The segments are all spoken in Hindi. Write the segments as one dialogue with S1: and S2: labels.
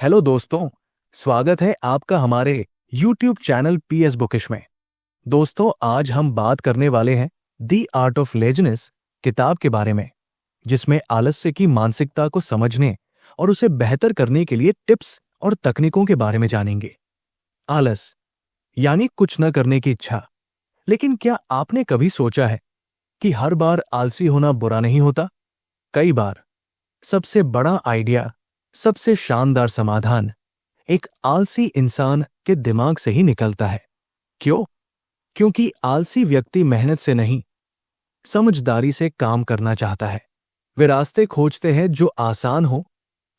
S1: हेलो दोस्तों, स्वागत है आपका हमारे YouTube चैनल PS बुकिश में। दोस्तों, आज हम बात करने वाले हैं दी आर्ट ऑफ लेज़ीनेस किताब के बारे में, जिसमें आलस्य की मानसिकता को समझने और उसे बेहतर करने के लिए टिप्स और तकनीकों के बारे में जानेंगे। आलस यानी कुछ न करने की इच्छा। लेकिन क्या आपने कभी सोचा है कि हर बार आलसी होना बुरा नहीं होता? कई बार सबसे बड़ा आइडिया, सबसे शानदार समाधान एक आलसी इंसान के दिमाग से ही निकलता है। क्यों? क्योंकि आलसी व्यक्ति मेहनत से नहीं, समझदारी से काम करना चाहता है। वे रास्ते खोजते हैं जो आसान हो,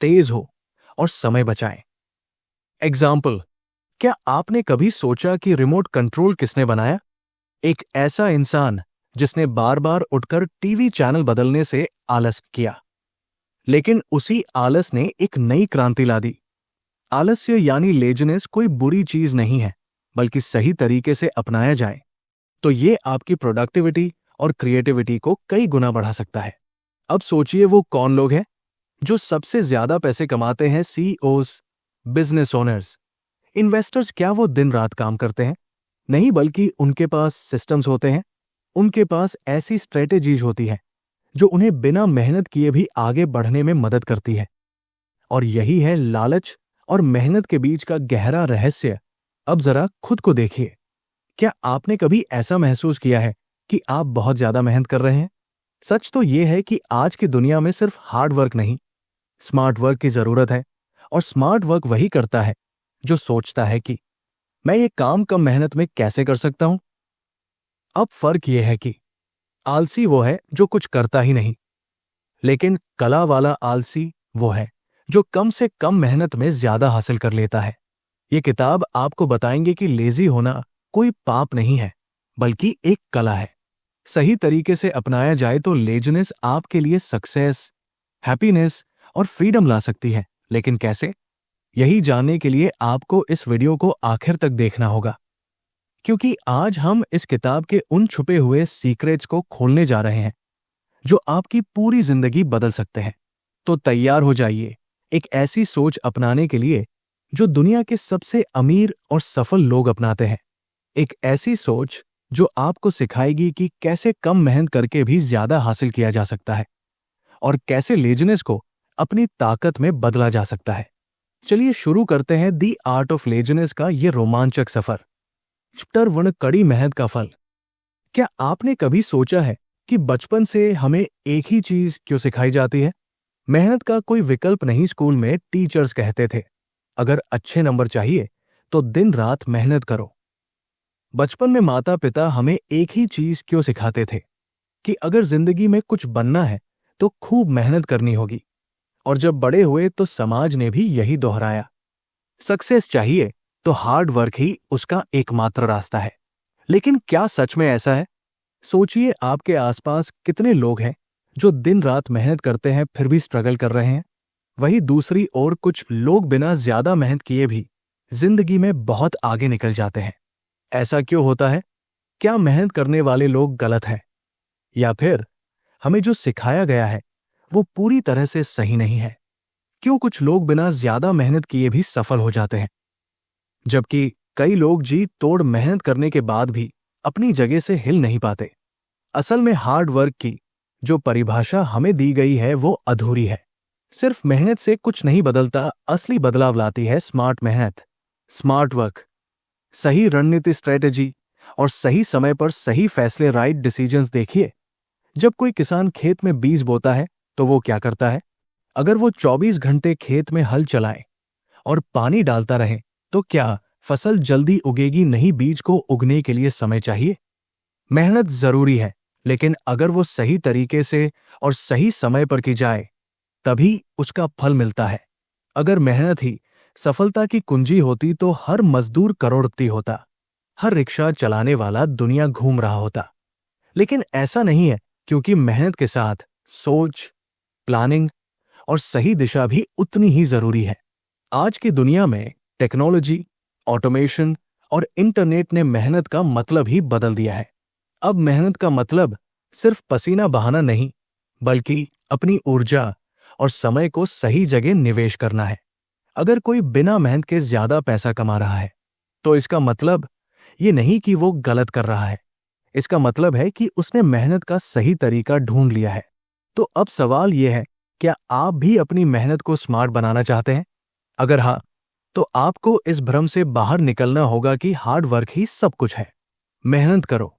S1: तेज हो और समय बचाएं। एग्जाम्पल, क्या आपने कभी सोचा कि रिमोट कंट्रोल किसने बनाया? एक ऐसा इंसान जिसने बार बार उठकर टीवी चैनल बदलने से आलस किया। लेकिन उसी आलस ने एक नई क्रांति ला दी। आलस्य यानी लेज़ीनेस कोई बुरी चीज नहीं है, बल्कि सही तरीके से अपनाया जाए तो ये आपकी प्रोडक्टिविटी और क्रिएटिविटी को कई गुना बढ़ा सकता है। अब सोचिए वो कौन लोग हैं जो सबसे ज्यादा पैसे कमाते हैं। CEOs, business owners, investors. क्या वो दिन रात काम करते हैं? नहीं, बल्कि उनके पास सिस्टम्स होते हैं। उनके पास ऐसी स्ट्रेटेजीज होती हैं जो उन्हें बिना मेहनत किए भी आगे बढ़ने में मदद करती है। और यही है लालच और मेहनत के बीच का गहरा रहस्य। अब जरा खुद को देखिए। क्या आपने कभी ऐसा महसूस किया है कि आप बहुत ज्यादा मेहनत कर रहे हैं? सच तो यह है कि आज की दुनिया में सिर्फ हार्ड वर्क नहीं, स्मार्ट वर्क की जरूरत है। और स्मार्ट वर्क वही करता है जो सोचता है कि मैं ये काम कम मेहनत में कैसे कर सकता हूं। अब फर्क यह है कि आलसी वो है जो कुछ करता ही नहीं, लेकिन कला वाला आलसी वो है जो कम से कम मेहनत में ज्यादा हासिल कर लेता है। ये किताब आपको बताएंगे कि लेजी होना कोई पाप नहीं है, बल्कि एक कला है। सही तरीके से अपनाया जाए तो लेज़ीनेस आपके लिए सक्सेस, हैप्पीनेस और फ्रीडम ला सकती है। लेकिन कैसे? यही जानने के लिए आपको इस वीडियो को आखिर तक देखना होगा, क्योंकि आज हम इस किताब के उन छुपे हुए सीक्रेट्स को खोलने जा रहे हैं जो आपकी पूरी जिंदगी बदल सकते हैं। तो तैयार हो जाइए एक ऐसी सोच अपनाने के लिए जो दुनिया के सबसे अमीर और सफल लोग अपनाते हैं। एक ऐसी सोच जो आपको सिखाएगी कि कैसे कम मेहनत करके भी ज्यादा हासिल किया जा सकता है और कैसे लेज़ीनेस को अपनी ताकत में बदला जा सकता है। चलिए शुरू करते हैं दी आर्ट ऑफ लेज़ीनेस का ये रोमांचक सफर। चैप्टर 1, कड़ी मेहनत का फल। क्या आपने कभी सोचा है कि बचपन से हमें एक ही चीज क्यों सिखाई जाती है? मेहनत का कोई विकल्प नहीं। स्कूल में टीचर्स कहते थे, अगर अच्छे नंबर चाहिए तो दिन रात मेहनत करो। बचपन में माता पिता हमें एक ही चीज क्यों सिखाते थे कि अगर जिंदगी में कुछ बनना है तो खूब मेहनत करनी होगी। और जब बड़े हुए तो समाज ने भी यही दोहराया, सक्सेस चाहिए तो हार्ड वर्क ही उसका एकमात्र रास्ता है। लेकिन क्या सच में ऐसा है? सोचिए, आपके आसपास कितने लोग हैं जो दिन रात मेहनत करते हैं फिर भी स्ट्रगल कर रहे हैं। वहीं दूसरी ओर कुछ लोग बिना ज्यादा मेहनत किए भी जिंदगी में बहुत आगे निकल जाते हैं। ऐसा क्यों होता है? क्या मेहनत करने वाले लोग गलत हैं, या फिर हमें जो सिखाया गया है वो पूरी तरह से सही नहीं है? क्यों कुछ लोग बिना ज्यादा मेहनत किए भी सफल हो जाते हैं, जबकि कई लोग जी तोड़ मेहनत करने के बाद भी अपनी जगह से हिल नहीं पाते? असल में हार्ड वर्क की जो परिभाषा हमें दी गई है वो अधूरी है। सिर्फ मेहनत से कुछ नहीं बदलता, असली बदलाव लाती है स्मार्ट मेहनत, स्मार्ट वर्क, सही रणनीति, स्ट्रेटेजी और सही समय पर सही फैसले, राइट डिसीजंस। देखिए, जब कोई किसान खेत में बीज बोता है तो वो क्या करता है? अगर वो 24 घंटे खेत में हल चलाए और पानी डालता रहे तो क्या फसल जल्दी उगेगी? नहीं, बीज को उगने के लिए समय चाहिए। मेहनत जरूरी है, लेकिन अगर वो सही तरीके से और सही समय पर की जाए तभी उसका फल मिलता है। अगर मेहनत ही सफलता की कुंजी होती तो हर मजदूर करोड़पति होता, हर रिक्शा चलाने वाला दुनिया घूम रहा होता। लेकिन ऐसा नहीं है, क्योंकि मेहनत के साथ सोच, प्लानिंग और सही दिशा भी उतनी ही जरूरी है। आज की दुनिया में टेक्नोलॉजी, ऑटोमेशन और इंटरनेट ने मेहनत का मतलब ही बदल दिया है। अब मेहनत का मतलब सिर्फ पसीना बहाना नहीं, बल्कि अपनी ऊर्जा और समय को सही जगह निवेश करना है। अगर कोई बिना मेहनत के ज्यादा पैसा कमा रहा है तो इसका मतलब ये नहीं कि वो गलत कर रहा है। इसका मतलब है कि उसने मेहनत का सही तरीका ढूंढ लिया है। तो अब सवाल यह है, क्या आप भी अपनी मेहनत को स्मार्ट बनाना चाहते हैं? अगर हाँ, तो आपको इस भ्रम से बाहर निकलना होगा कि हार्ड वर्क ही सब कुछ है। मेहनत करो,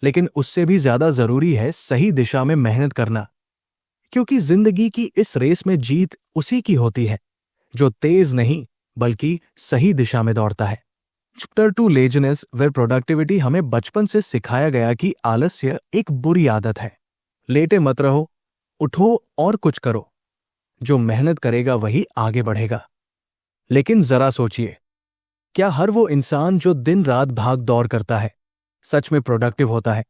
S1: लेकिन उससे भी ज्यादा जरूरी है सही दिशा में मेहनत करना। क्योंकि जिंदगी की इस रेस में जीत उसी की होती है जो तेज नहीं बल्कि सही दिशा में दौड़ता है। चैप्टर 2 लेजनेस वेयर प्रोडक्टिविटी हमें बचपन से सिखाया गया कि आलस्य एक बुरी आदत है। लेटे मत रहो, उठो और कुछ करो। जो मेहनत करेगा वही आगे बढ़ेगा। लेकिन जरा सोचिए, क्या हर वो इंसान जो दिन रात भाग दौड़ करता है सच में प्रोडक्टिव होता है?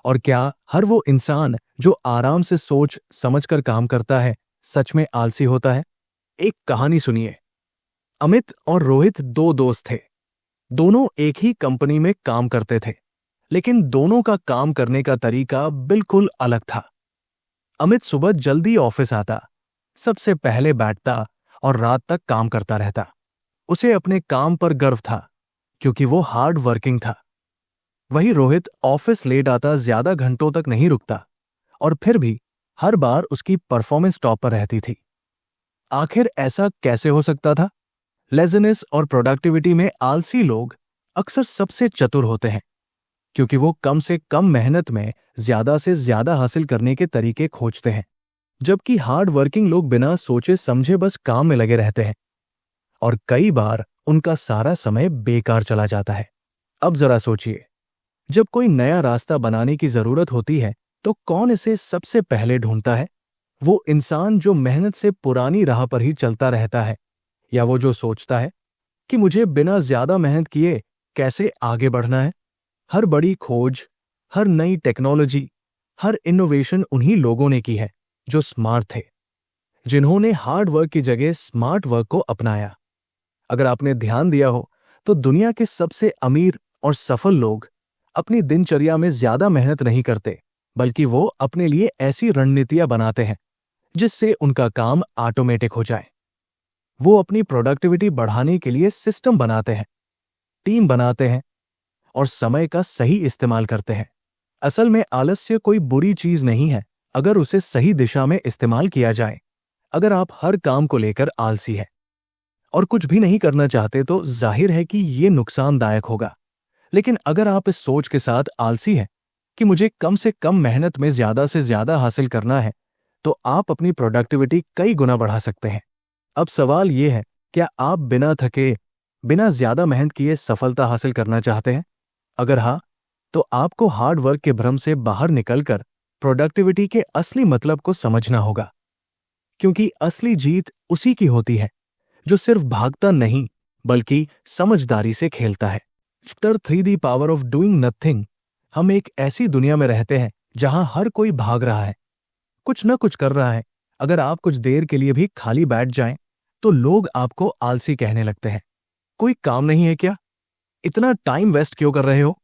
S1: और क्या हर वो इंसान जो आराम से सोच समझकर काम करता है सच में आलसी होता है? एक कहानी सुनिए। अमित और रोहित दो दोस्त थे। दोनों एक ही कंपनी में काम करते थे, लेकिन दोनों का काम करने का तरीका बिल्कुल अलग था। अमित सुबह जल्दी ऑफिस आता, सबसे पहले बैठता और रात तक काम करता रहता। उसे अपने काम पर गर्व था क्योंकि वो हार्ड वर्किंग था। वही रोहित ऑफिस लेट आता, ज्यादा घंटों तक नहीं रुकता और फिर भी हर बार उसकी परफॉर्मेंस टॉप पर रहती थी। आखिर ऐसा कैसे हो सकता था? लेज़ीनेस और प्रोडक्टिविटी में आलसी लोग अक्सर सबसे चतुर होते हैं क्योंकि वो कम से कम मेहनत में ज्यादा से ज्यादा हासिल करने के तरीके खोजते हैं, जबकि हार्ड वर्किंग लोग बिना सोचे समझे बस काम में लगे रहते हैं और कई बार उनका सारा समय बेकार चला जाता है। अब जरा सोचिए, जब कोई नया रास्ता बनाने की जरूरत होती है तो कौन इसे सबसे पहले ढूंढता है? वो इंसान जो मेहनत से पुरानी राह पर ही चलता रहता है, या वो जो सोचता है कि मुझे बिना ज्यादा मेहनत किए कैसे आगे बढ़ना है? हर बड़ी खोज, हर नई टेक्नोलॉजी, हर इनोवेशन उन्हीं लोगों ने की है जो स्मार्ट थे, जिन्होंने हार्ड वर्क की जगह स्मार्ट वर्क को अपनाया। अगर आपने ध्यान दिया हो तो दुनिया के सबसे अमीर और सफल लोग अपनी दिनचर्या में ज्यादा मेहनत नहीं करते, बल्कि वो अपने लिए ऐसी रणनीतियां बनाते हैं जिससे उनका काम ऑटोमेटिक हो जाए। वो अपनी प्रोडक्टिविटी बढ़ाने के लिए सिस्टम बनाते हैं, टीम बनाते हैं और समय का सही इस्तेमाल करते हैं। असल में आलस्य कोई बुरी चीज नहीं है अगर उसे सही दिशा में इस्तेमाल किया जाए। अगर आप हर काम को लेकर आलसी है और कुछ भी नहीं करना चाहते तो जाहिर है कि ये नुकसानदायक होगा। लेकिन अगर आप इस सोच के साथ आलसी हैं कि मुझे कम से कम मेहनत में ज्यादा से ज्यादा हासिल करना है, तो आप अपनी प्रोडक्टिविटी कई गुना बढ़ा सकते हैं। अब सवाल ये है, क्या आप बिना थके, बिना ज्यादा मेहनत किए सफलता हासिल करना चाहते हैं? अगर हाँ, तो आपको हार्ड वर्क के भ्रम से बाहर निकलकर प्रोडक्टिविटी के असली मतलब को समझना होगा, क्योंकि असली जीत उसी की होती है जो सिर्फ भागता नहीं बल्कि समझदारी से खेलता है। Chapter 3 the power of doing nothing. हम एक ऐसी दुनिया में रहते हैं जहां हर कोई भाग रहा है, कुछ न कुछ कर रहा है। अगर आप कुछ देर के लिए भी खाली बैठ जाएं तो लोग आपको आलसी कहने लगते हैं। कोई काम नहीं है क्या? इतना टाइम वेस्ट क्यों कर रहे हो?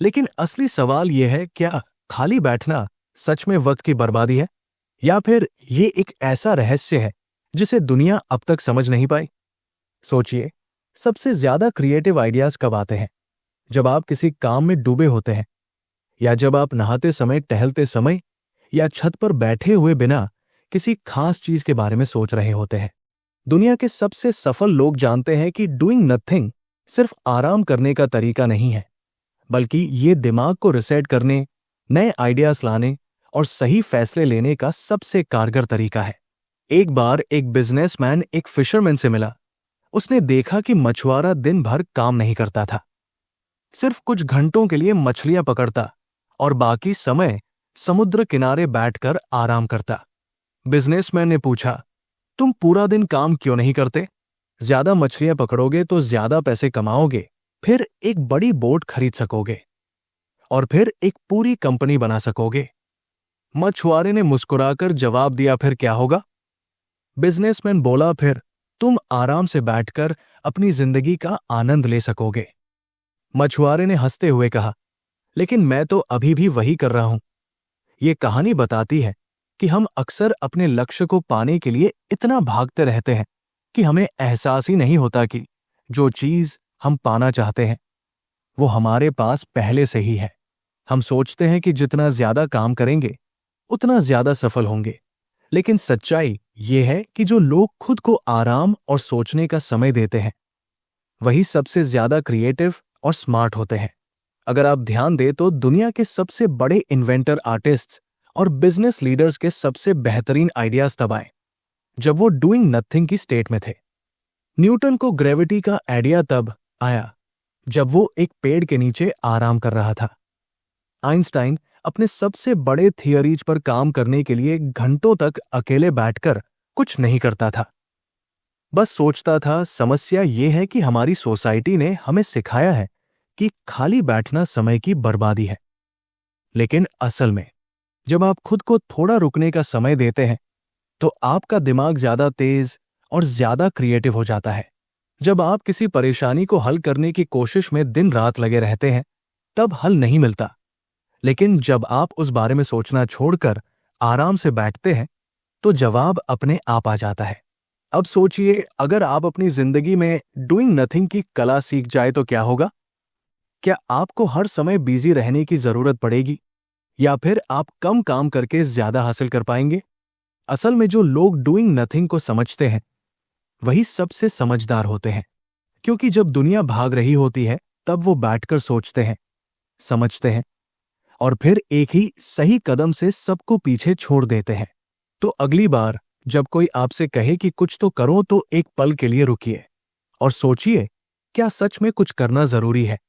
S1: लेकिन असली सवाल यह है, क्या खाली बैठना सच में वक्त की बर्बादी है, या फिर ये एक ऐसा रहस्य है जिसे दुनिया अब तक समझ नहीं पाई? सोचिए, सबसे ज्यादा क्रिएटिव आइडियाज कब आते हैं? जब आप किसी काम में डूबे होते हैं, या जब आप नहाते समय, टहलते समय, या छत पर बैठे हुए बिना किसी खास चीज के बारे में सोच रहे होते हैं। दुनिया के सबसे सफल लोग जानते हैं कि डूइंग नथिंग सिर्फ आराम करने का तरीका नहीं है, बल्कि ये दिमाग को रिसेट करने, नए आइडियाज लाने और सही फैसले लेने का सबसे कारगर तरीका है। एक बार एक बिजनेसमैन एक फिशरमैन से मिला। उसने देखा कि मछुआरा दिन भर काम नहीं करता था, सिर्फ कुछ घंटों के लिए मछलियां पकड़ता और बाकी समय समुद्र किनारे बैठकर आराम करता। बिजनेसमैन ने पूछा, तुम पूरा दिन काम क्यों नहीं करते? ज्यादा मछलियां पकड़ोगे तो ज्यादा पैसे कमाओगे, फिर एक बड़ी बोट खरीद सकोगे और फिर एक पूरी कंपनी बना सकोगे। मछुआरे ने मुस्कुराकर जवाब दिया, फिर क्या होगा? बिजनेसमैन बोला, फिर तुम आराम से बैठकर अपनी जिंदगी का आनंद ले सकोगे। मछुआरे ने हंसते हुए कहा, लेकिन मैं तो अभी भी वही कर रहा हूं। ये कहानी बताती है कि हम अक्सर अपने लक्ष्य को पाने के लिए इतना भागते रहते हैं कि हमें एहसास ही नहीं होता कि जो चीज हम पाना चाहते हैं वो हमारे पास पहले से ही है। हम सोचते हैं कि जितना ज्यादा काम करेंगे उतना ज्यादा सफल होंगे, लेकिन सच्चाई ये है कि जो लोग खुद को आराम और सोचने का समय देते हैं वही सबसे ज्यादा क्रिएटिव और स्मार्ट होते हैं। अगर आप ध्यान दें तो दुनिया के सबसे बड़े इन्वेंटर, आर्टिस्ट्स और बिजनेस लीडर्स के सबसे बेहतरीन आइडियाज तब आए जब वो डूइंग नथिंग की स्टेट में थे। न्यूटन को ग्रेविटी का आइडिया तब आया जब वो एक पेड़ के नीचे आराम कर रहा था। आइंस्टाइन अपने सबसे बड़े थियरीज पर काम करने के लिए घंटों तक अकेले बैठकर कुछ नहीं करता था, बस सोचता था। समस्या ये है कि हमारी सोसाइटी ने हमें सिखाया है कि खाली बैठना समय की बर्बादी है, लेकिन असल में जब आप खुद को थोड़ा रुकने का समय देते हैं तो आपका दिमाग ज्यादा तेज और ज्यादा क्रिएटिव हो जाता है। जब आप किसी परेशानी को हल करने की कोशिश में दिन रात लगे रहते हैं तब हल नहीं मिलता, लेकिन जब आप उस बारे में सोचना छोड़कर आराम से बैठते हैं तो जवाब अपने आप आ जाता है। अब सोचिए, अगर आप अपनी जिंदगी में डूइंग नथिंग की कला सीख जाए तो क्या होगा? क्या आपको हर समय बिजी रहने की जरूरत पड़ेगी या फिर आप कम काम करके ज्यादा हासिल कर पाएंगे? असल में जो लोग डूइंग नथिंग को समझते हैं वही सबसे समझदार होते हैं, क्योंकि जब दुनिया भाग रही होती है तब वो बैठकर सोचते हैं, समझते हैं और फिर एक ही सही कदम से सबको पीछे छोड़ देते हैं। तो अगली बार जब कोई आपसे कहे कि कुछ तो करो तो एक पल के लिए रुकिए और सोचिए, क्या सच में कुछ करना जरूरी है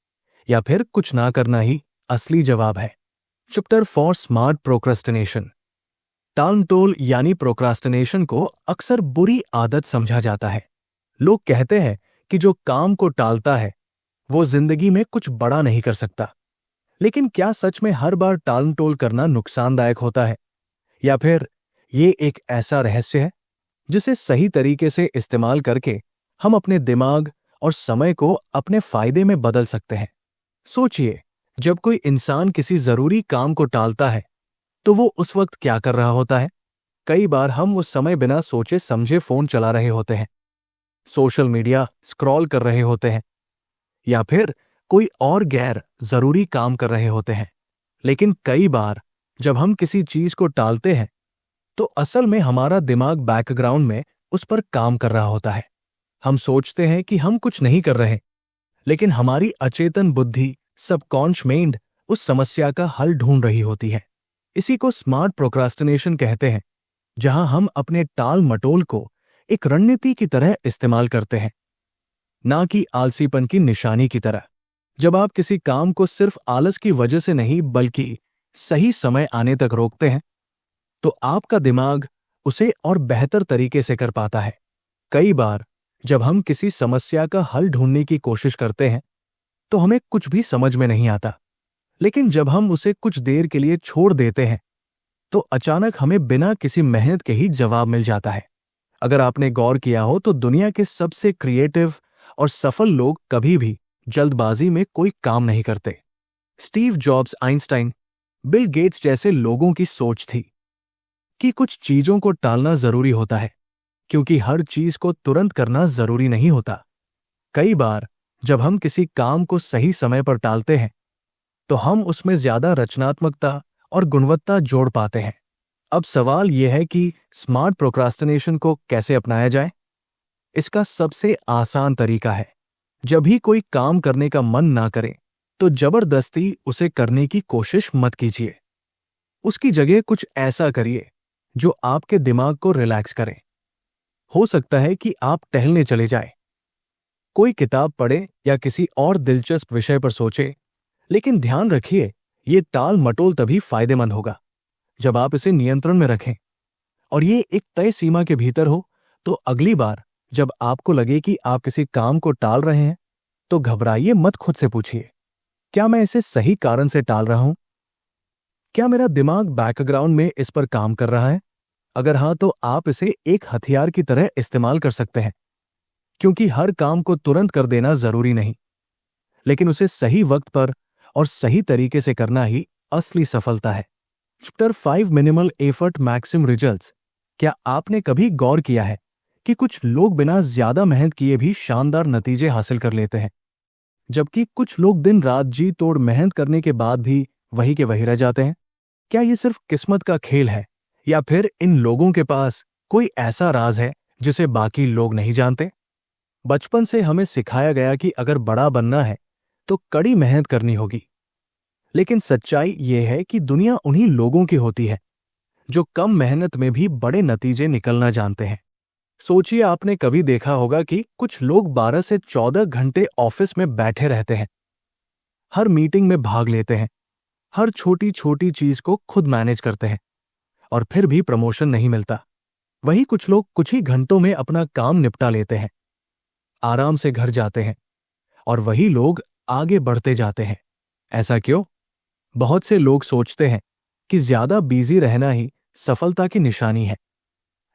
S1: या फिर कुछ ना करना ही असली जवाब है। Chapter 4 smart procrastination. टालमटोल यानी प्रोक्रास्टिनेशन को अक्सर बुरी आदत समझा जाता है। लोग कहते हैं कि जो काम को टालता है वो जिंदगी में कुछ बड़ा नहीं कर सकता, लेकिन क्या सच में हर बार टालमटोल करना नुकसानदायक होता है या फिर ये एक ऐसा रहस्य है जिसे सही तरीके से इस्तेमाल करके हम अपने दिमाग और समय को अपने फायदे में बदल सकते हैं? सोचिए, जब कोई इंसान किसी जरूरी काम को टालता है तो वो उस वक्त क्या कर रहा होता है? कई बार हम उस समय बिना सोचे समझे फोन चला रहे होते हैं, सोशल मीडिया स्क्रॉल कर रहे होते हैं या फिर कोई और गैर जरूरी काम कर रहे होते हैं। लेकिन कई बार जब हम किसी चीज को टालते हैं तो असल में हमारा दिमाग बैकग्राउंड में उस पर काम कर रहा होता है। हम सोचते हैं कि हम कुछ नहीं कर रहे, लेकिन हमारी अचेतन बुद्धि, सबकॉन्शियस माइंड, उस समस्या का हल ढूंढ रही होती है। इसी को स्मार्ट प्रोक्रास्टिनेशन कहते हैं, जहां हम अपने टाल मटोल को एक रणनीति की तरह इस्तेमाल करते हैं, ना कि आलसीपन की निशानी की तरह। जब आप किसी काम को सिर्फ आलस की वजह से नहीं बल्कि सही समय आने तक रोकते हैं तो आपका दिमाग उसे और बेहतर तरीके से कर पाता है। कई बार जब हम किसी समस्या का हल ढूंढने की कोशिश करते हैं तो हमें कुछ भी समझ में नहीं आता, लेकिन जब हम उसे कुछ देर के लिए छोड़ देते हैं तो अचानक हमें बिना किसी मेहनत के ही जवाब मिल जाता है। अगर आपने गौर किया हो तो दुनिया के सबसे क्रिएटिव और सफल लोग कभी भी जल्दबाजी में कोई काम नहीं करते। Steve jobs, Einstein, Bill Gates जैसे लोगों की सोच थी कि कुछ चीजों को टालना जरूरी होता है, क्योंकि हर चीज को तुरंत करना जरूरी नहीं होता। कई बार जब हम किसी काम को सही समय पर टालते हैं तो हम उसमें ज्यादा रचनात्मकता और गुणवत्ता जोड़ पाते हैं। अब सवाल यह है कि स्मार्ट प्रोक्रास्टिनेशन को कैसे अपनाया जाए? इसका सबसे आसान तरीका है, जब भी कोई काम करने का मन ना करे तो जबरदस्ती उसे करने की कोशिश मत कीजिए। उसकी जगह कुछ ऐसा करिए जो आपके दिमाग को रिलैक्स करे। हो सकता है कि आप टहलने चले जाएं, कोई किताब पढ़े या किसी और दिलचस्प विषय पर सोचे, लेकिन ध्यान रखिए, ये टाल मटोल तभी फायदेमंद होगा जब आप इसे नियंत्रण में रखें और ये एक तय सीमा के भीतर हो। तो अगली बार जब आपको लगे कि आप किसी काम को टाल रहे हैं तो घबराइए मत। खुद से पूछिए, क्या मैं इसे सही कारण से टाल रहा हूं? क्या मेरा दिमाग बैकग्राउंड में इस पर काम कर रहा है? अगर हां तो आप इसे एक हथियार की तरह इस्तेमाल कर सकते हैं, क्योंकि हर काम को तुरंत कर देना जरूरी नहीं, लेकिन उसे सही वक्त पर और सही तरीके से करना ही असली सफलता है। Chapter 5 minimal effort maximum results. क्या आपने कभी गौर किया है कि कुछ लोग बिना ज्यादा मेहनत किए भी शानदार नतीजे हासिल कर लेते हैं, जबकि कुछ लोग दिन रात जी तोड़ मेहनत करने के बाद भी वही के वही रह जाते हैं? क्या ये सिर्फ किस्मत का खेल है, या फिर इन लोगों के पास कोई ऐसा राज है जिसे बाकी लोग नहीं जानते? बचपन से हमें सिखाया गया कि अगर बड़ा बनना है तो कड़ी मेहनत करनी होगी, लेकिन सच्चाई ये है कि दुनिया उन्हीं लोगों की होती है जो कम मेहनत में भी बड़े नतीजे निकलना जानते हैं। सोचिए, आपने कभी देखा होगा कि कुछ लोग 12 से 14 घंटे ऑफिस में बैठे रहते हैं, हर मीटिंग में भाग लेते हैं, हर छोटी छोटी चीज को खुद मैनेज करते हैं, और फिर भी प्रमोशन नहीं मिलता। वही कुछ लोग कुछ ही घंटों में अपना काम निपटा लेते हैं, आराम से घर जाते हैं, और वही लोग आगे बढ़ते जाते हैं। ऐसा क्यों? बहुत से लोग सोचते हैं कि ज्यादा बिजी रहना ही सफलता की निशानी है,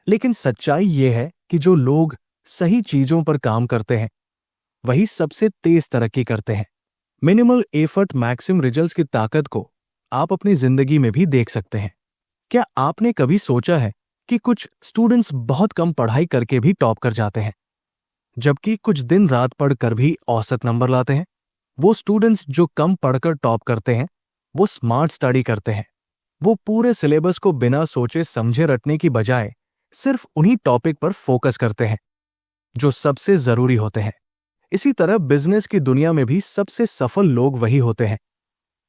S1: लेकिन सच्चाई ये है कि जो लोग सही चीजों पर काम करते हैं वही सबसे तेज तरक्की करते हैं। मिनिमल एफर्ट मैक्सिमम रिजल्ट्स की ताकत को आप अपनी जिंदगी में भी देख सकते हैं। क्या आपने कभी सोचा है कि कुछ स्टूडेंट्स बहुत कम पढ़ाई करके भी टॉप कर जाते हैं, जबकि कुछ दिन रात पढ़कर भी औसत नंबर लाते हैं? वो स्टूडेंट्स जो कम पढ़कर टॉप करते हैं वो स्मार्ट स्टडी करते हैं। वो पूरे सिलेबस को बिना सोचे समझे रटने की बजाय सिर्फ उन्हीं टॉपिक पर फोकस करते हैं जो सबसे जरूरी होते हैं। इसी तरह बिजनेस की दुनिया में भी सबसे सफल लोग वही होते हैं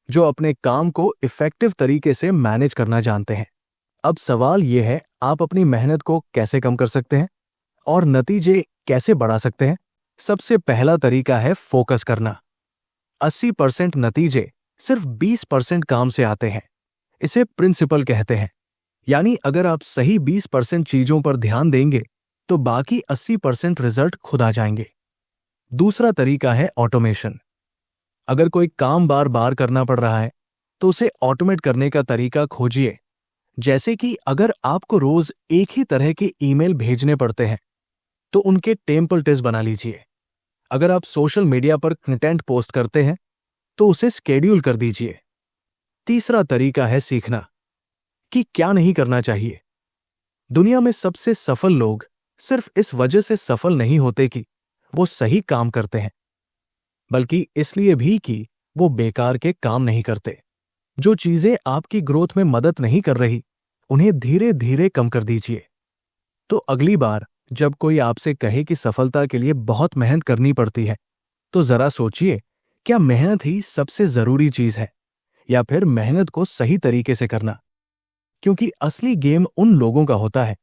S1: जो अपने काम को इफेक्टिव तरीके से मैनेज करना जानते हैं। अब सवाल यह है, आप अपनी मेहनत को कैसे कम कर सकते हैं और नतीजे कैसे बढ़ा सकते हैं? सबसे पहला तरीका है फोकस करना। 80% नतीजे सिर्फ 20% काम से आते हैं। इसे प्रिंसिपल कहते हैं। यानी अगर आप सही 20% चीजों पर ध्यान देंगे तो बाकी 80% रिजल्ट खुद आ जाएंगे। दूसरा तरीका है ऑटोमेशन। अगर कोई काम बार बार करना पड़ रहा है तो उसे ऑटोमेट करने का तरीका खोजिए। जैसे कि अगर आपको रोज एक ही तरह के ईमेल भेजने पड़ते हैं तो उनके टेम्पलेट्स बना लीजिए। अगर आप सोशल मीडिया पर कंटेंट पोस्ट करते हैं तो उसे स्केड्यूल कर दीजिए। तीसरा तरीका है सीखना कि क्या नहीं करना चाहिए। दुनिया में सबसे सफल लोग सिर्फ इस वजह से सफल नहीं होते कि वो सही काम करते हैं, बल्कि इसलिए भी कि वो बेकार के काम नहीं करते। जो चीजें आपकी ग्रोथ में मदद नहीं कर रही उन्हें धीरे धीरे कम कर दीजिए। तो अगली बार जब कोई आपसे कहे कि सफलता के लिए बहुत मेहनत करनी पड़ती है, तो जरा सोचिए, क्या मेहनत ही सबसे जरूरी चीज है या फिर मेहनत को सही तरीके से करना? क्योंकि असली गेम उन लोगों का होता है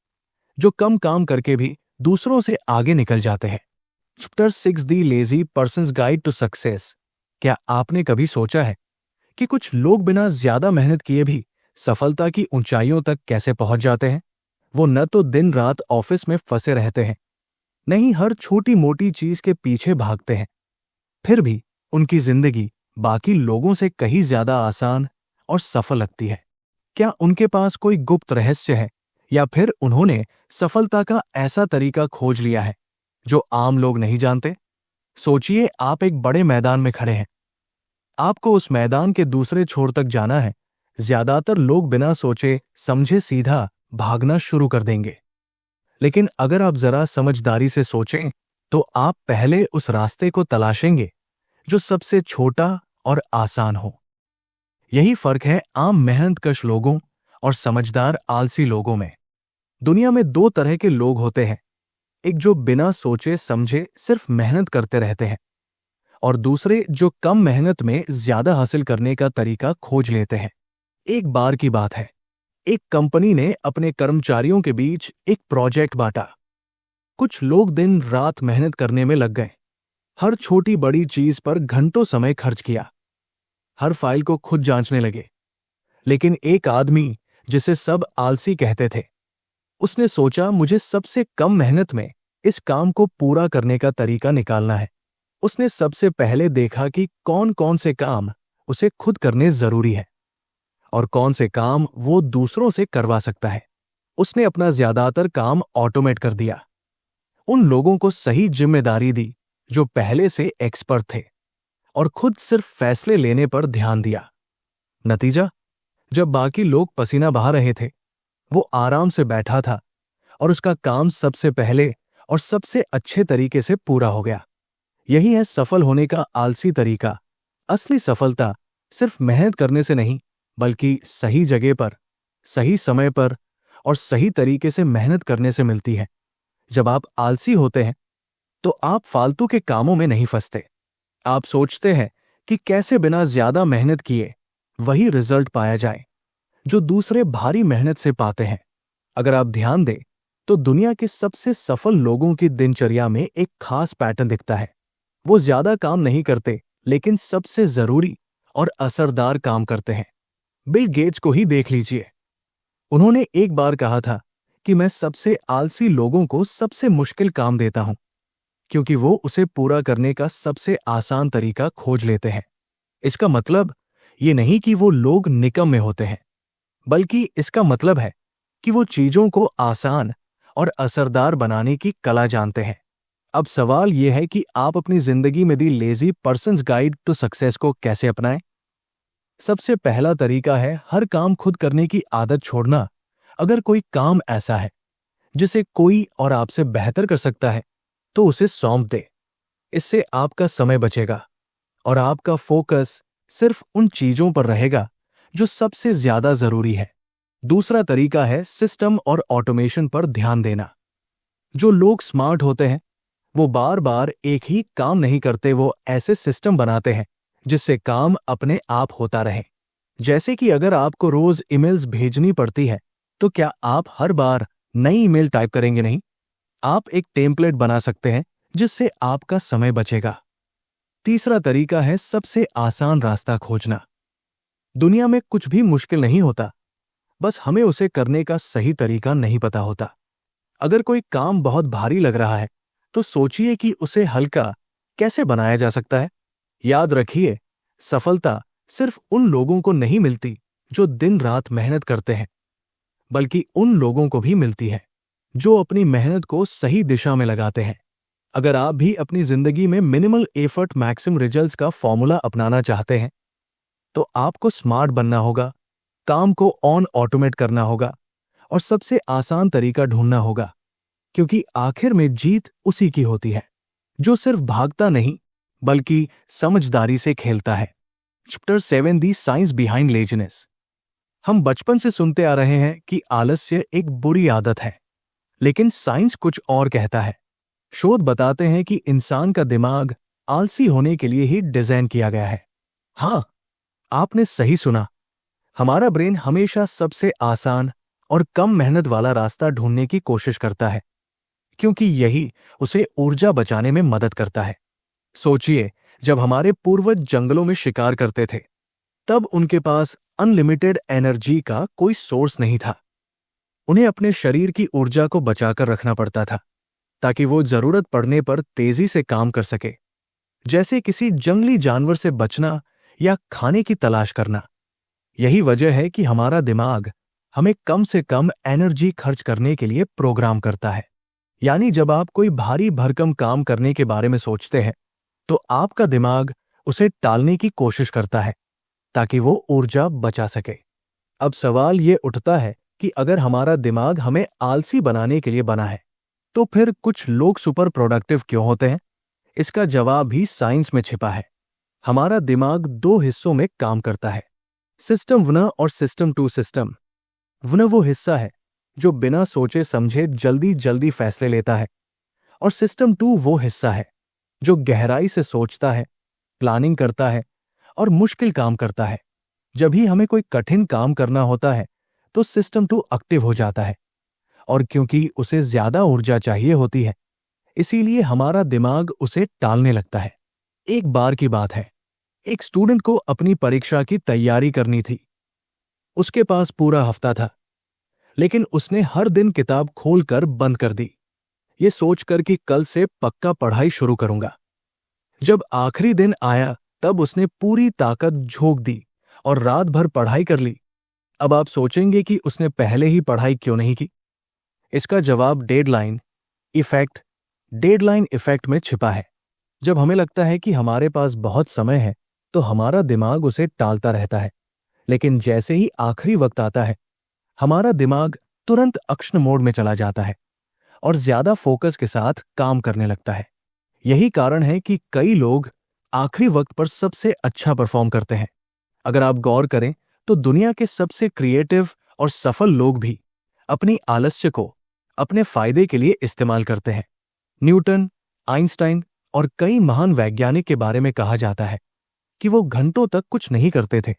S1: जो कम काम करके भी दूसरों से आगे निकल जाते हैं। Chapter 6 the lazy persons guide to success. क्या आपने कभी सोचा है कि कुछ लोग बिना ज्यादा मेहनत किए भी सफलता की ऊंचाइयों तक कैसे पहुंच जाते हैं? वो न तो दिन रात ऑफिस में फंसे रहते हैं, नहीं हर छोटी मोटी चीज के पीछे भागते हैं, फिर भी उनकी जिंदगी बाकी लोगों से कहीं ज्यादा आसान और सफल लगती है। क्या उनके पास कोई गुप्त रहस्य है, या फिर उन्होंने सफलता का ऐसा तरीका खोज लिया है जो आम लोग नहीं जानते? सोचिए, आप एक बड़े मैदान में खड़े हैं। आपको उस मैदान के दूसरे छोर तक जाना है। ज्यादातर लोग बिना सोचे समझे सीधा भागना शुरू कर देंगे, लेकिन अगर आप जरा समझदारी से सोचें तो आप पहले उस रास्ते को तलाशेंगे जो सबसे छोटा और आसान हो। यही फर्क है आम मेहनतकश लोगों और समझदार आलसी लोगों में। दुनिया में दो तरह के लोग होते हैं, एक जो बिना सोचे समझे सिर्फ मेहनत करते रहते हैं, और दूसरे जो कम मेहनत में ज्यादा हासिल करने का तरीका खोज लेते हैं। एक बार की बात है, एक कंपनी ने अपने कर्मचारियों के बीच एक प्रोजेक्ट बांटा। कुछ लोग दिन रात मेहनत करने में लग गए, हर छोटी बड़ी चीज पर घंटों समय खर्च किया, हर फाइल को खुद जांचने लगे। लेकिन एक आदमी, जिसे सब आलसी कहते थे, उसने सोचा मुझे सबसे कम मेहनत में इस काम को पूरा करने का तरीका निकालना है। उसने सबसे पहले देखा कि कौन कौन से काम उसे खुद करने जरूरी है और कौन से काम वो दूसरों से करवा सकता है। उसने अपना ज्यादातर काम ऑटोमेट कर दिया, उन लोगों को सही जिम्मेदारी दी जो पहले से एक्सपर्ट थे, और खुद सिर्फ फैसले लेने पर ध्यान दिया। नतीजा, जब बाकी लोग पसीना बहा रहे थे, वो आराम से बैठा था और उसका काम सबसे पहले और सबसे अच्छे तरीके से पूरा हो गया। यही है सफल होने का आलसी तरीका। असली सफलता सिर्फ मेहनत करने से नहीं, बल्कि सही जगह पर, सही समय पर और सही तरीके से मेहनत करने से मिलती है। जब आप आलसी होते हैं तो आप फालतू के कामों में नहीं फंसते। आप सोचते हैं कि कैसे बिना ज्यादा मेहनत किए वही रिजल्ट पाया जाए जो दूसरे भारी मेहनत से पाते हैं। अगर आप ध्यान दें तो दुनिया के सबसे सफल लोगों की दिनचर्या में एक खास पैटर्न दिखता है। वो ज्यादा काम नहीं करते, लेकिन सबसे जरूरी और असरदार काम करते हैं। बिल गेट्स को ही देख लीजिए। उन्होंने एक बार कहा था कि मैं सबसे आलसी लोगों को सबसे मुश्किल काम देता हूं, क्योंकि वो उसे पूरा करने का सबसे आसान तरीका खोज लेते हैं। इसका मतलब ये नहीं कि वो लोग निकम्मे होते हैं, बल्कि इसका मतलब है कि वो चीजों को आसान और असरदार बनाने की कला जानते हैं। अब सवाल यह है कि आप अपनी जिंदगी में the lazy persons guide to success को कैसे अपनाएं। सबसे पहला तरीका है हर काम खुद करने की आदत छोड़ना। अगर कोई काम ऐसा है जिसे कोई और आपसे बेहतर कर सकता है, तो उसे सौंप दे। इससे आपका समय बचेगा और आपका फोकस सिर्फ उन चीजों पर रहेगा जो सबसे ज्यादा जरूरी है। दूसरा तरीका है सिस्टम और ऑटोमेशन पर ध्यान देना। जो लोग स्मार्ट होते हैं वो बार बार एक ही काम नहीं करते, वो ऐसे सिस्टम बनाते हैं जिससे काम अपने आप होता रहे। जैसे कि अगर आपको रोज ईमेल्स भेजनी पड़ती है, तो क्या आप हर बार नई ईमेल टाइप करेंगे? नहीं। आप एक टेम्पलेट बना सकते हैं जिससे आपका समय बचेगा। तीसरा तरीका है सबसे आसान रास्ता खोजना। दुनिया में कुछ भी मुश्किल नहीं होता, बस हमें उसे करने का सही तरीका नहीं पता होता। अगर कोई काम बहुत भारी लग रहा है तो सोचिए कि उसे हल्का कैसे बनाया जा सकता है। याद रखिए, सफलता सिर्फ उन लोगों को नहीं मिलती जो दिन रात मेहनत करते हैं, बल्कि उन लोगों को भी मिलती है जो अपनी मेहनत को सही दिशा में लगाते हैं। अगर आप भी अपनी जिंदगी में मिनिमल एफर्ट मैक्सिमम रिजल्ट्स का फॉर्मूला अपनाना चाहते हैं, तो आपको स्मार्ट बनना होगा, काम को ऑन ऑटोमेट करना होगा और सबसे आसान तरीका ढूंढना होगा, क्योंकि आखिर में जीत उसी की होती है जो सिर्फ भागता नहीं, बल्कि समझदारी से खेलता है। चैप्टर 7 दी साइंस बिहाइंड लेजीनेस। हम बचपन से सुनते आ रहे हैं कि आलस्य एक बुरी आदत है, लेकिन साइंस कुछ और कहता है। शोध बताते हैं कि इंसान का दिमाग आलसी होने के लिए ही डिजाइन किया गया है। हाँ, आपने सही सुना। हमारा ब्रेन हमेशा सबसे आसान और कम मेहनत वाला रास्ता ढूंढने की कोशिश करता है, क्योंकि यही उसे ऊर्जा बचाने में मदद करता है। सोचिए, जब हमारे पूर्वज जंगलों में शिकार करते थे, तब उनके पास अनलिमिटेड एनर्जी का कोई सोर्स नहीं था। उन्हें अपने शरीर की ऊर्जा को बचाकर रखना पड़ता था, ताकि वो जरूरत पड़ने पर तेजी से काम कर सके, जैसे किसी जंगली जानवर से बचना या खाने की तलाश करना। यही वजह है कि हमारा दिमाग हमें कम से कम एनर्जी खर्च करने के लिए प्रोग्राम करता है। यानी जब आप कोई भारी भरकम काम करने के बारे में सोचते हैं, तो आपका दिमाग उसे टालने की कोशिश करता है ताकि वो ऊर्जा बचा सके। अब सवाल ये उठता है कि अगर हमारा दिमाग हमें आलसी बनाने के लिए बना है, तो फिर कुछ लोग सुपर प्रोडक्टिव क्यों होते हैं? इसका जवाब भी साइंस में छिपा है। हमारा दिमाग दो हिस्सों में काम करता है, सिस्टम 1 और सिस्टम 2 सिस्टम 1 वो हिस्सा है जो बिना सोचे समझे जल्दी जल्दी फैसले लेता है, और सिस्टम 2 वो हिस्सा है जो गहराई से सोचता है, प्लानिंग करता है और मुश्किल काम करता है। जब भी हमें कोई कठिन काम करना होता है तो सिस्टम 2 एक्टिव हो जाता है, और क्योंकि उसे ज्यादा ऊर्जा चाहिए होती है, इसीलिए हमारा दिमाग उसे टालने लगता है। एक बार की बात है, एक स्टूडेंट को अपनी परीक्षा की तैयारी करनी थी। उसके पास पूरा हफ्ता था, लेकिन उसने हर दिन किताब खोलकर बंद कर दी, ये सोचकर कि कल से पक्का पढ़ाई शुरू करूंगा। जब आखिरी दिन आया, तब उसने पूरी ताकत झोंक दी और रात भर पढ़ाई कर ली। अब आप सोचेंगे कि उसने पहले ही पढ़ाई क्यों नहीं की? इसका जवाब डेडलाइन इफेक्ट में छिपा है। जब हमें लगता है कि हमारे पास बहुत समय है, तो हमारा दिमाग उसे टालता रहता है, लेकिन जैसे ही आखिरी वक्त आता है, हमारा दिमाग तुरंत एक्शन मोड में चला जाता है और ज्यादा फोकस के साथ काम करने लगता है। यही कारण है कि कई लोग आखिरी वक्त पर सबसे अच्छा परफॉर्म करते हैं। अगर आप गौर करें तो दुनिया के सबसे क्रिएटिव और सफल लोग भी अपनी आलस्य को अपने फायदे के लिए इस्तेमाल करते हैं। न्यूटन, आइंस्टाइन और कई महान वैज्ञानिक के बारे में कहा जाता है कि वो घंटों तक कुछ नहीं करते थे,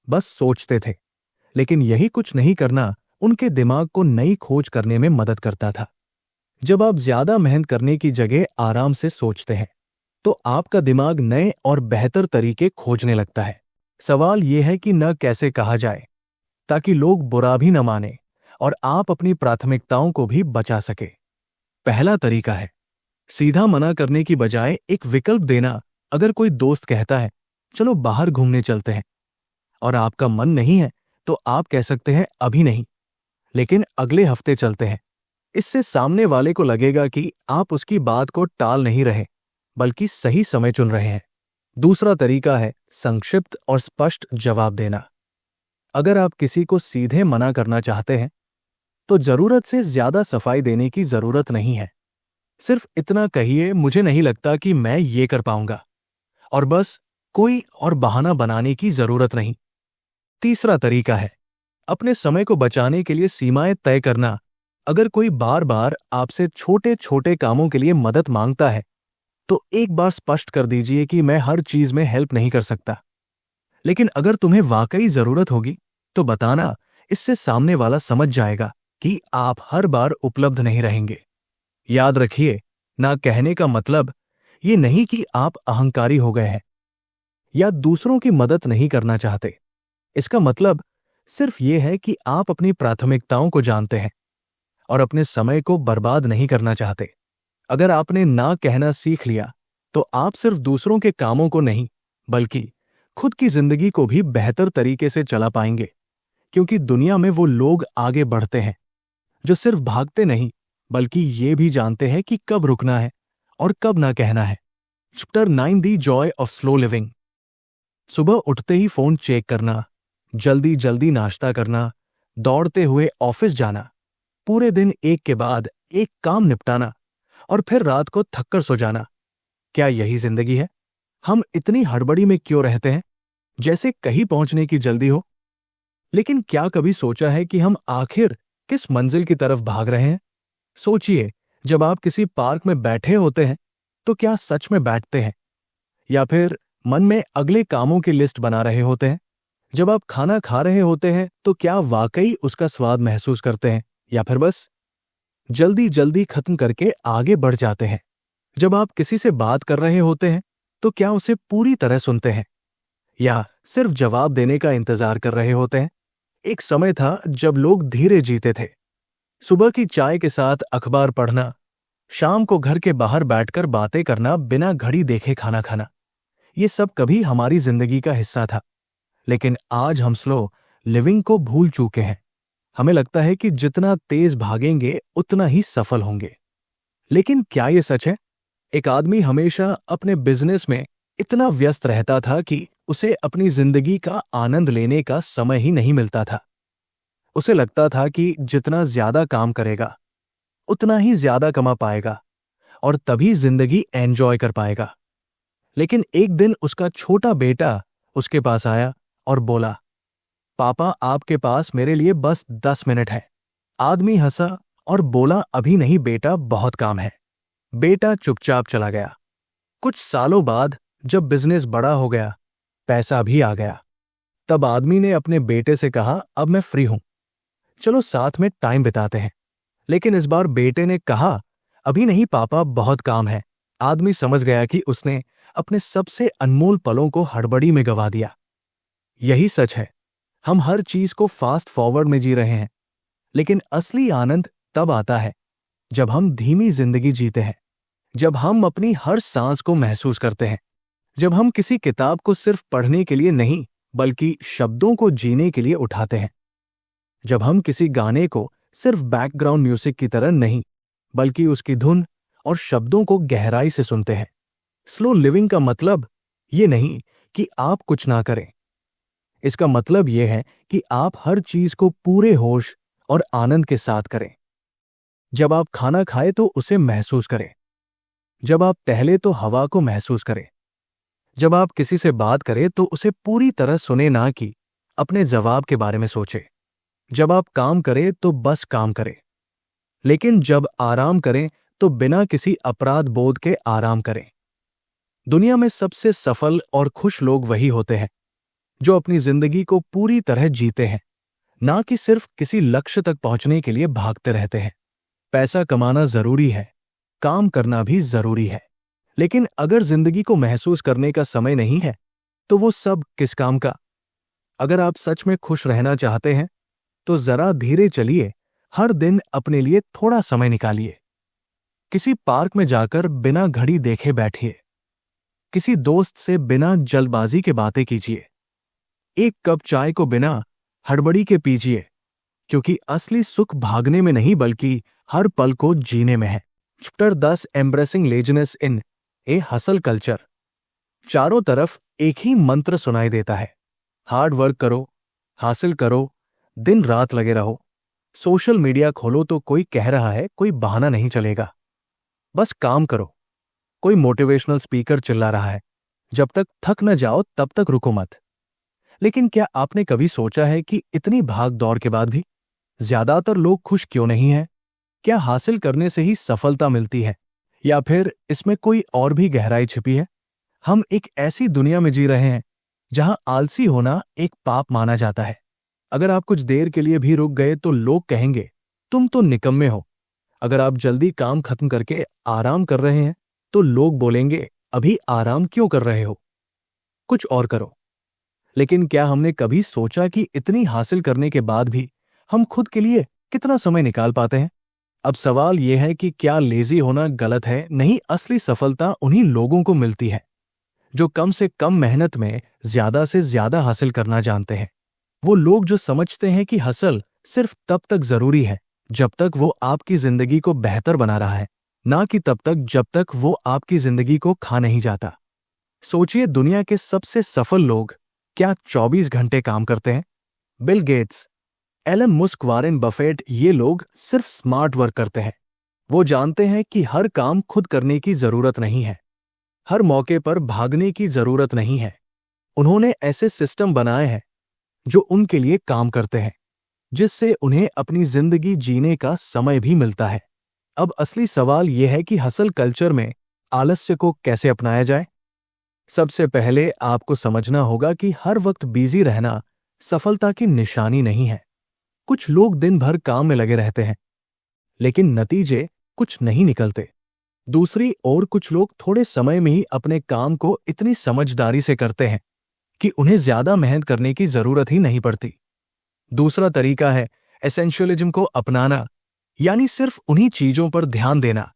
S1: बस सोचते थे। लेकिन यही कुछ नहीं करना उनके दिमाग को नई खोज करने में मदद करता था। जब आप ज्यादा मेहनत करने की जगह आराम से सोचते हैं तो आपका दिमाग नए और बेहतर तरीके खोजने लगता है। सवाल यह है कि न कैसे कहा जाए ताकि लोग बुरा भी न माने और आप अपनी प्राथमिकताओं को भी बचा सके। पहला तरीका है सीधा मना करने की बजाय एक विकल्प देना। अगर कोई दोस्त कहता है चलो बाहर घूमने चलते हैं और आपका मन नहीं है तो आप कह सकते हैं अभी नहीं, लेकिन अगले हफ्ते चलते हैं। इससे सामने वाले को लगेगा कि आप उसकी बात को टाल नहीं रहे बल्कि सही समय चुन रहे हैं। दूसरा तरीका है संक्षिप्त और स्पष्ट जवाब देना। अगर आप किसी को सीधे मना करना चाहते हैं तो जरूरत से ज्यादा सफाई देने की जरूरत नहीं है। सिर्फ इतना कहिए मुझे नहीं लगता कि मैं ये कर पाऊंगा, और बस कोई और बहाना बनाने की जरूरत नहीं। तीसरा तरीका है अपने समय को बचाने के लिए सीमाएं तय करना। अगर कोई बार बार आपसे छोटे छोटे कामों के लिए मदद मांगता है तो एक बार स्पष्ट कर दीजिए कि मैं हर चीज में हेल्प नहीं कर सकता, लेकिन अगर तुम्हें वाकई जरूरत होगी तो बताना। इससे सामने वाला समझ जाएगा कि आप हर बार उपलब्ध नहीं रहेंगे। याद रखिए, ना कहने का मतलब ये नहीं कि आप अहंकारी हो गए हैं या दूसरों की मदद नहीं करना चाहते। इसका मतलब सिर्फ ये है कि आप अपनी प्राथमिकताओं को जानते हैं और अपने समय को बर्बाद नहीं करना चाहते। अगर आपने ना कहना सीख लिया तो आप सिर्फ दूसरों के कामों को नहीं बल्कि खुद की जिंदगी को भी बेहतर तरीके से चला पाएंगे, क्योंकि दुनिया में वो लोग आगे बढ़ते हैं जो सिर्फ भागते नहीं बल्कि ये भी जानते हैं कि कब रुकना है और कब ना कहना है। Chapter 9 the Joy of slow living. सुबह उठते ही फोन चेक करना, जल्दी जल्दी नाश्ता करना, दौड़ते हुए ऑफिस जाना, पूरे दिन एक के बाद एक काम निपटाना और फिर रात को थककर सो जाना। क्या यही जिंदगी है? हम इतनी हड़बड़ी में क्यों रहते हैं, जैसे कहीं पहुंचने की जल्दी हो? लेकिन क्या कभी सोचा है कि हम आखिर किस मंजिल की तरफ भाग रहे हैं? सोचिए, जब आप किसी पार्क में बैठे होते हैं तो क्या सच में बैठते हैं या फिर मन में अगले कामों की लिस्ट बना रहे होते हैं? जब आप खाना खा रहे होते हैं तो क्या वाकई उसका स्वाद महसूस करते हैं या फिर बस जल्दी जल्दी खत्म करके आगे बढ़ जाते हैं? जब आप किसी से बात कर रहे होते हैं तो क्या उसे पूरी तरह सुनते हैं या सिर्फ जवाब देने का इंतजार कर रहे होते हैं? एक समय था जब लोग धीरे जीते थे। सुबह की चाय के साथ अखबार पढ़ना, शाम को घर के बाहर बैठकर बातें करना, बिना घड़ी देखे खाना खाना, ये सब कभी हमारी जिंदगी का हिस्सा था। लेकिन आज हम स्लो लिविंग को भूल चुके हैं। हमें लगता है कि जितना तेज भागेंगे उतना ही सफल होंगे। लेकिन क्या ये सच है? एक आदमी हमेशा अपने बिजनेस में इतना व्यस्त रहता था कि उसे अपनी जिंदगी का आनंद लेने का समय ही नहीं मिलता था। उसे लगता था कि जितना ज्यादा काम करेगा उतना ही ज्यादा कमा पाएगा और तभी जिंदगी एंजॉय कर पाएगा। लेकिन एक दिन उसका छोटा बेटा उसके पास आया और बोला, पापा आपके पास मेरे लिए बस 10 मिनट है। आदमी हंसा और बोला, अभी नहीं बेटा, बहुत काम है। बेटा चुपचाप चला गया। कुछ सालों बाद जब बिजनेस बड़ा हो गया, पैसा भी आ गया, तब आदमी ने अपने बेटे से कहा, अब मैं फ्री हूं, चलो साथ में टाइम बिताते हैं। लेकिन इस बार बेटे ने कहा, अभी नहीं पापा, बहुत काम है। आदमी समझ गया कि उसने अपने सबसे अनमोल पलों को हड़बड़ी में गंवा दिया। यही सच है, हम हर चीज को फास्ट फॉरवर्ड में जी रहे हैं, लेकिन असली आनंद तब आता है जब हम धीमी जिंदगी जीते हैं, जब हम अपनी हर सांस को महसूस करते हैं, जब हम किसी किताब को सिर्फ पढ़ने के लिए नहीं बल्कि शब्दों को जीने के लिए उठाते हैं, जब हम किसी गाने को सिर्फ बैकग्राउंड म्यूजिक की तरह नहीं बल्कि उसकी धुन और शब्दों को गहराई से सुनते हैं। स्लो लिविंग का मतलब ये नहीं कि आप कुछ ना करें। इसका मतलब यह है कि आप हर चीज को पूरे होश और आनंद के साथ करें। जब आप खाना खाए तो उसे महसूस करें। जब आप टहले तो हवा को महसूस करें। जब आप किसी से बात करें तो उसे पूरी तरह सुने, ना कि अपने जवाब के बारे में सोचे। जब आप काम करें तो बस काम करें, लेकिन जब आराम करें तो बिना किसी अपराध बोध के आराम करें। दुनिया में सबसे सफल और खुश लोग वही होते हैं जो अपनी जिंदगी को पूरी तरह जीते हैं, ना कि सिर्फ किसी लक्ष्य तक पहुंचने के लिए भागते रहते हैं। पैसा कमाना जरूरी है, काम करना भी जरूरी है, लेकिन अगर जिंदगी को महसूस करने का समय नहीं है तो वो सब किस काम का। अगर आप सच में खुश रहना चाहते हैं तो जरा धीरे चलिए, हर दिन अपने लिए थोड़ा समय निकालिए। किसी पार्क में जाकर बिना घड़ी देखे बैठिए। किसी दोस्त से बिना जल्दबाजी के बातें कीजिए। एक कप चाय को बिना हड़बड़ी के पीजिए, क्योंकि असली सुख भागने में नहीं बल्कि हर पल को जीने में है। Chapter 10, embracing laziness in a hustle culture. चारों तरफ एक ही मंत्र सुनाई देता है, हार्ड वर्क करो, हासिल करो, दिन रात लगे रहो। सोशल मीडिया खोलो तो कोई कह रहा है, कोई बहाना नहीं चलेगा, बस काम करो। कोई मोटिवेशनल स्पीकर चिल्ला रहा है, जब तक थक न जाओ तब तक रुको मत। लेकिन क्या आपने कभी सोचा है कि इतनी भाग दौड़ के बाद भी ज्यादातर लोग खुश क्यों नहीं हैं? क्या हासिल करने से ही सफलता मिलती है, या फिर इसमें कोई और भी गहराई छिपी है? हम एक ऐसी दुनिया में जी रहे हैं जहां आलसी होना एक पाप माना जाता है। अगर आप कुछ देर के लिए भी रुक गए तो लोग कहेंगे तुम तो निकम्मे हो। अगर आप जल्दी काम खत्म करके आराम कर रहे हैं तो लोग बोलेंगे अभी आराम क्यों कर रहे हो, कुछ और करो। लेकिन क्या हमने कभी सोचा कि इतनी हासिल करने के बाद भी हम खुद के लिए कितना समय निकाल पाते हैं? अब सवाल यह है कि क्या लेजी होना गलत है? नहीं, असली सफलता उन्हीं लोगों को मिलती है जो कम से कम मेहनत में ज्यादा से ज्यादा हासिल करना जानते हैं। वो लोग जो समझते हैं कि हसल सिर्फ तब तक जरूरी है जब तक वो आपकी जिंदगी को बेहतर बना रहा है, ना कि तब तक जब तक वो आपकी जिंदगी को खा नहीं जाता। सोचिए, दुनिया के सबसे सफल लोग क्या 24 घंटे काम करते हैं? Bill Gates, Elon Musk, Warren Buffett, ये लोग सिर्फ स्मार्ट वर्क करते हैं। वो जानते हैं कि हर काम खुद करने की जरूरत नहीं है, हर मौके पर भागने की जरूरत नहीं है। उन्होंने ऐसे सिस्टम बनाए हैं जो उनके लिए काम करते हैं, जिससे उन्हें अपनी जिंदगी जीने का समय भी मिलता है। अब असली सवाल यह है कि हसल कल्चर में आलस्य को कैसे अपनाया जाए। सबसे पहले आपको समझना होगा कि हर वक्त बिजी रहना सफलता की निशानी नहीं है। कुछ लोग दिन भर काम में लगे रहते हैं, लेकिन नतीजे कुछ नहीं निकलते। दूसरी ओर कुछ लोग थोड़े समय में ही अपने काम को इतनी समझदारी से करते हैं कि उन्हें ज्यादा मेहनत करने की जरूरत ही नहीं पड़ती। दूसरा तरीका है एसेंशियलिज्म को अपनाना, यानी सिर्फ उन्हीं चीजों पर ध्यान देना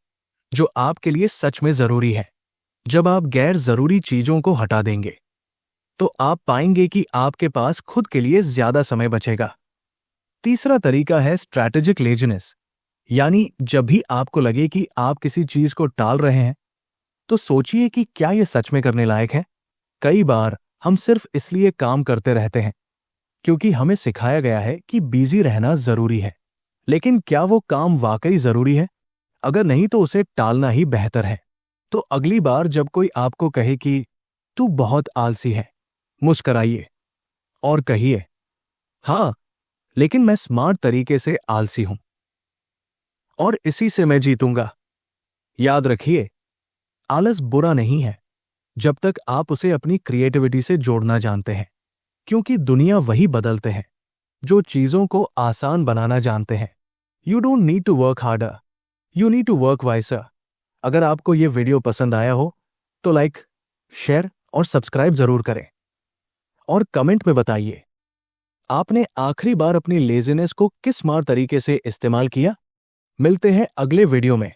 S1: जो आपके लिए सच में जरूरी है। जब आप गैर जरूरी चीजों को हटा देंगे तो आप पाएंगे कि आपके पास खुद के लिए ज्यादा समय बचेगा। तीसरा तरीका है स्ट्रैटेजिक लेजीनेस, यानी जब भी आपको लगे कि आप किसी चीज को टाल रहे हैं तो सोचिए कि क्या यह सच में करने लायक है। कई बार हम सिर्फ इसलिए काम करते रहते हैं क्योंकि हमें सिखाया गया है कि बिजी रहना जरूरी है, लेकिन क्या वो काम वाकई जरूरी है? अगर नहीं तो उसे टालना ही बेहतर है। तो अगली बार जब कोई आपको कहे कि तू बहुत आलसी है, मुस्कराइए और कहिए, हाँ, लेकिन मैं स्मार्ट तरीके से आलसी हूं और इसी से मैं जीतूंगा। याद रखिए, आलस बुरा नहीं है जब तक आप उसे अपनी क्रिएटिविटी से जोड़ना जानते हैं, क्योंकि दुनिया वही बदलते हैं जो चीजों को आसान बनाना जानते हैं। You don't need to work harder, you need to work wiser. अगर आपको यह वीडियो पसंद आया हो तो लाइक, शेयर और सब्सक्राइब जरूर करें और कमेंट में बताइए आपने आखिरी बार अपनी लेजीनेस को किस स्मार्ट तरीके से इस्तेमाल किया। मिलते हैं अगले वीडियो में,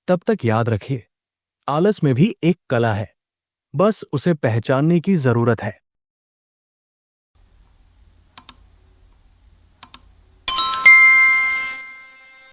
S1: तब तक याद रखिए, आलस में भी एक कला है, बस उसे पहचानने की जरूरत है।